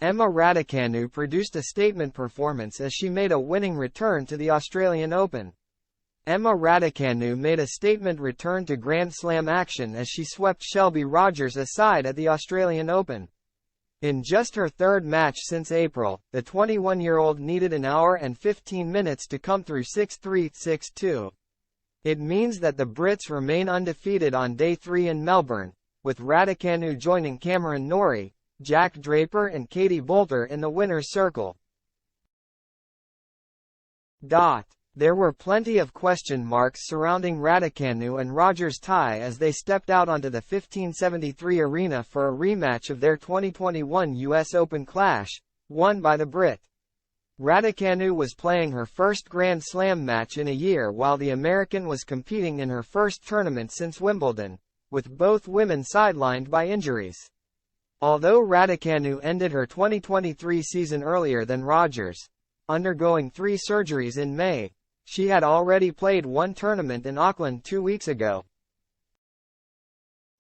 Emma Raducanu produced a statement performance as she made a winning return to the Australian Open. Emma Raducanu made a statement return to Grand Slam action as she swept Shelby Rogers aside at the Australian Open. In just her third match since April, the 21-year-old needed an hour and 15 minutes to come through 6-3, 6-2. It means that the Brits remain undefeated on day 3 in Melbourne, with Raducanu joining Cameron Norrie, Jack Draper and Katie Boulter in the winner's circle. There were plenty of question marks surrounding Raducanu and Rogers' tie as they stepped out onto the 1573 arena for a rematch of their 2021 US Open clash, won by the Brit. Raducanu was playing her first Grand Slam match in a year while the American was competing in her first tournament since Wimbledon, with both women sidelined by injuries. Although Raducanu ended her 2023 season earlier than Rogers, undergoing 3 surgeries in May, she had already played one tournament in Auckland 2 weeks ago,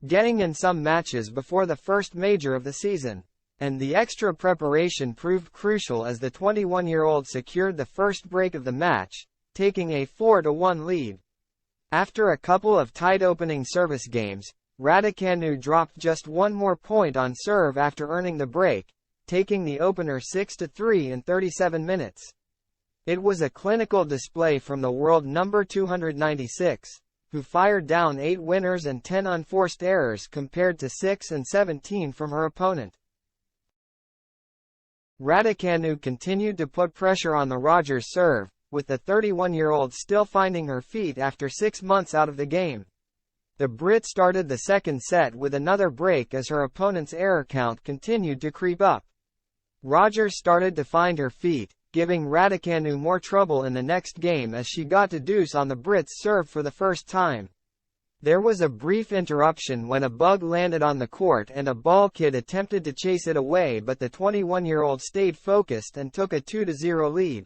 getting in some matches before the first major of the season. And the extra preparation proved crucial as the 21-year-old secured the first break of the match, taking a 4-1 lead. After a couple of tight opening service games, Raducanu dropped just one more point on serve after earning the break, taking the opener 6-3 in 37 minutes. It was a clinical display from the world number 296, who fired down 8 winners and 10 unforced errors compared to 6 and 17 from her opponent. Raducanu continued to put pressure on the Rogers serve, with the 31-year-old still finding her feet after 6 months out of the game. The Brit started the second set with another break as her opponent's error count continued to creep up. Rogers started to find her feet, giving Raducanu more trouble in the next game as she got to deuce on the Brits' serve for the first time. There was a brief interruption when a bug landed on the court and a ball kid attempted to chase it away, but the 21-year-old stayed focused and took a 2-0 lead.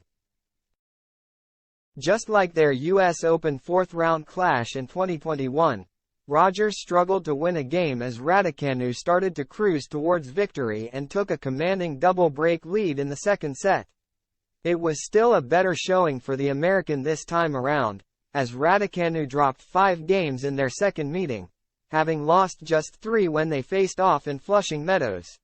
Just like their US Open fourth-round clash in 2021, Rogers struggled to win a game as Raducanu started to cruise towards victory and took a commanding double-break lead in the second set. It was still a better showing for the American this time around, as Raducanu dropped 5 games in their second meeting, having lost just 3 when they faced off in Flushing Meadows.